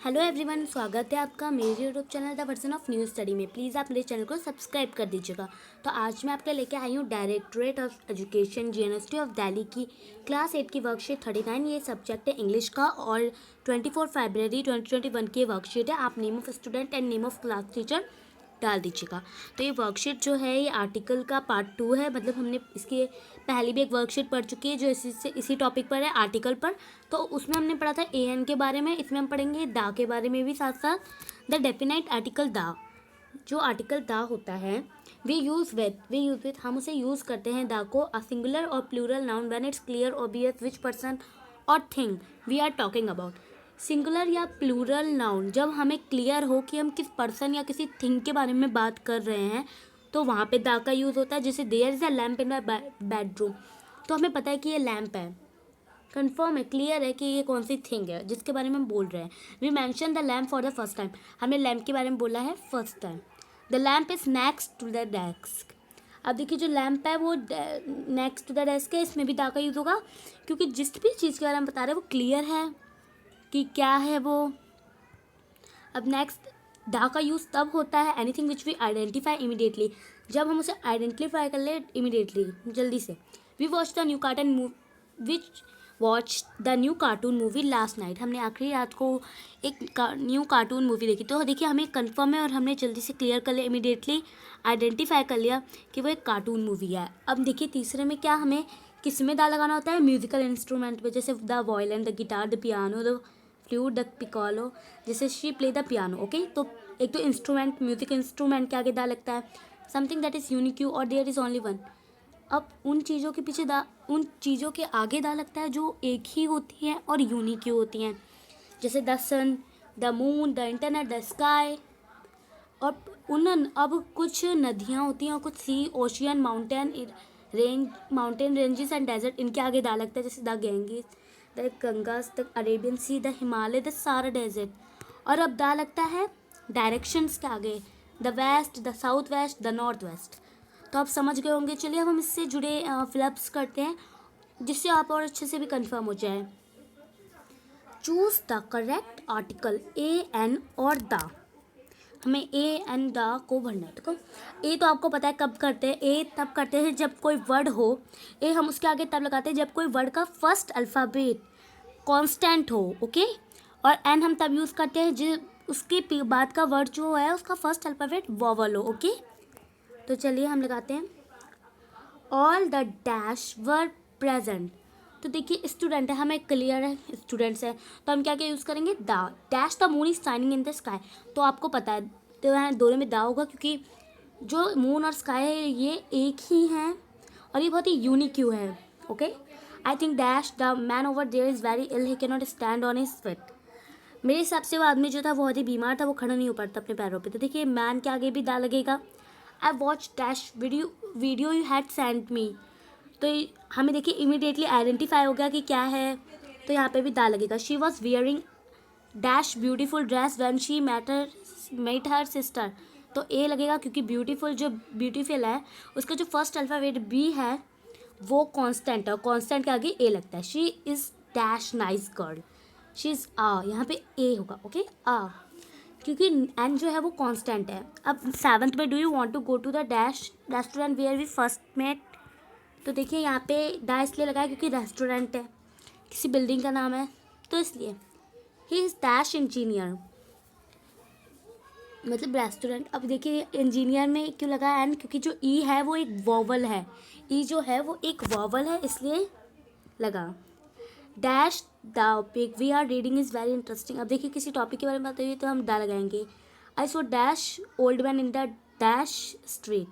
Hello everyone, स्वागत है आपका मेरे YouTube channel the version of new study में। प्लीज़ आप मेरे चैनल को सब्सक्राइब कर दीजिएगा। तो आज मैं आपके लेके आई हूँ directorate of education university of Delhi की क्लास 8 की वर्कशीट 39। ये सब्जेक्ट है इंग्लिश का और 24 फरवरी 2021 की वर्कशीट है। आप name of student and name of class teacher डाल दीजिएगा। तो ये वर्कशीट जो है ये आर्टिकल का पार्ट 2 है। मतलब हमने इसकी पहले भी एक वर्कशीट पढ़ चुकी है जो इसी टॉपिक पर है, आर्टिकल पर। तो उसमें हमने पढ़ा था एन के बारे में। इसमें हम पढ़ेंगे दा के बारे में भी साथ साथ। द डेफिनाइट आर्टिकल दा, जो आर्टिकल दा होता है वी यूज़ विथ हम उसे यूज़ करते हैं दा को अ सिंगुलर और plural noun when it's clear obvious which person और thing we are talking about. Singular या प्लूरल नाउन जब हमें क्लियर हो कि हम किस पर्सन या किसी थिंग के बारे में बात कर रहे हैं तो वहाँ पे दा का यूज़ होता है। जैसे there is a lamp in my bedroom, तो हमें पता है कि ये लैम्प है, कंफर्म है, क्लियर है कि ये कौन सी थिंग है जिसके बारे में हम बोल रहे हैं। We mention the lamp for the first time, हमने लैम्प के बारे में बोला है first time. The lamp is next to the desk. अब देखिए जो लैम्प है वो नेक्स्ट टू द डेस्क है, इसमें भी दा का यूज़ होगा क्योंकि जिस भी चीज़ के बारे में बता रहे हैं वो क्लियर है कि क्या है वो। अब नेक्स्ट, दा का यूज़ तब होता है anything which we identify immediately, जब हम उसे आइडेंटिफाई कर ले इमीडिएटली, जल्दी से। We watch the new cartoon movie last night, हमने आखिरी रात को एक न्यू कार्टून मूवी देखी। तो देखिए हमें कंफर्म है और हमने जल्दी से क्लियर कर लिया, इमीडिएटली आइडेंटिफाई कर लिया कि वो एक कार्टून मूवी है। अब देखिए तीसरे में क्या हमें किस में दा लगाना होता है, म्यूजिकल इंस्ट्रूमेंट में, जैसे the violin, the guitar, the piano, the flute, the piccolo, जैसे she play the piano. Okay, तो एक तो इंस्ट्रूमेंट, म्यूजिक इंस्ट्रूमेंट के आगे दा लगता है समथिंग दैट इज़ यूनिक और देयर इज़ ओनली वन। अब उन चीज़ों के पीछे दा, उन चीज़ों के आगे दा लगता है जो एक ही होती हैं और यूनिक ही होती हैं, जैसे the sun, the moon, the internet, the sky. और अब कुछ नदियाँ होती हैं और कुछ sea, ocean, mountain ranges and desert, इनके आगे दा लगता है, जैसे the Ganges, the Gangas, the Arabian sea, the Himalaya, the Sahara desert. और अब दा लगता है डायरेक्शंस के आगे, the west, the south west, the north west. तो आप समझ गए होंगे। चलिए अब हम इससे जुड़े फिलअप्स करते हैं जिससे आप और अच्छे से भी कंफर्म हो जाए। Choose the correct article a an और द, हमें ए एन द को भरना है। देखो ए तो आपको पता है कब करते हैं, ए तब करते हैं जब कोई वर्ड हो, ए हम उसके आगे तब लगाते हैं जब कोई वर्ड का फर्स्ट अल्फ़ाबेट कांस्टेंट हो। ओके, और एन हम तब यूज़ करते हैं जो उसके बाद का वर्ड जो है उसका फर्स्ट अल्फ़ाबेट वॉवल हो। ओके, तो चलिए हम लगाते हैं all the dash were present. तो देखिए स्टूडेंट है, हमें क्लियर है स्टूडेंट्स है, तो हम क्या क्या यूज़ करेंगे, the dash the moon is shining in the sky. तो आपको पता है तो यहाँ दोनों में दा होगा क्योंकि जो मून और स्काई है ये एक ही हैं और ये बहुत ही यूनिक क्यों है। Okay, I think dash the man over there is very ill, he can not stand on his feet. मेरे हिसाब से वो आदमी जो था वो बहुत ही बीमार था, वो खड़ा नहीं हो पाता अपने पैरों पे। तो देखिए मैन के आगे भी दा लगेगा। I watch dash video you had send me, तो हमें देखिए इमीडिएटली आइडेंटिफाई हो गया कि क्या है, तो यहाँ पे भी दा लगेगा। She was wearing dash beautiful dress when she met her sister, तो ए लगेगा क्योंकि ब्यूटीफुल, जो ब्यूटीफुल है उसका जो फर्स्ट अल्फ़ाबेट बी है वो कांस्टेंट है और कांस्टेंट के आगे ए लगता है। She is dash nice girl, she is a, यहाँ पे ए होगा। ओके, आ, क्योंकि एन जो है वो कांस्टेंट है। अब सेवन्थ में do you want to go to the dash restaurant where we first met, तो देखिए यहाँ पे दा इसलिए लगा है क्योंकि रेस्टोरेंट है, किसी बिल्डिंग का नाम है, तो इसलिए ही इज़ डैश इंजीनियर, मतलब रेस्टोरेंट। अब देखिए इंजीनियर में क्यों लगा एन, क्योंकि जो ई है वो एक वॉवल है, ई जो है वो एक वॉवल है इसलिए लगा। Dash the topic we are reading is very interesting. अब देखिए किसी टॉपिक के बारे में बात हुई तो हम दा लगाएंगे। I saw dash old man in the dash street,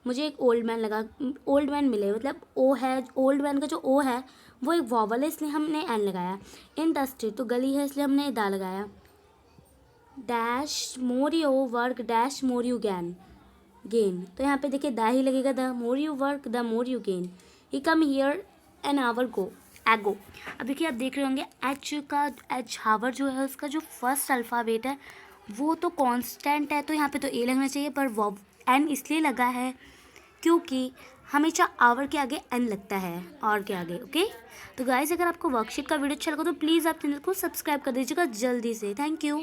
मुझे एक ओल्ड मैन लगा, ओल्ड मैन मिले, मतलब ओ है, ओल्ड मैन का जो ओ है वो एक वॉवल है इसलिए हमने एन लगाया। इन द स्ट्रीट तो गली है इसलिए हमने दा लगाया। Dash more you work dash more you gain, तो यहाँ पे देखिए दा ही लगेगा, the more you work the more you gain. He come here an hour एगो। अब देखिए आप देख रहे होंगे एच हावर जो है उसका जो फर्स्ट अल्फ़ाबेट है वो तो कांस्टेंट है, तो यहाँ पे तो ए लगना चाहिए, पर एन इसलिए लगा है क्योंकि हमेशा आवर के आगे एन लगता है, और के आगे। ओके, तो गाइस अगर आपको वर्कशीट का वीडियो अच्छा लगा तो प्लीज़ आप चैनल को सब्सक्राइब कर दीजिएगा जल्दी से। Thank you.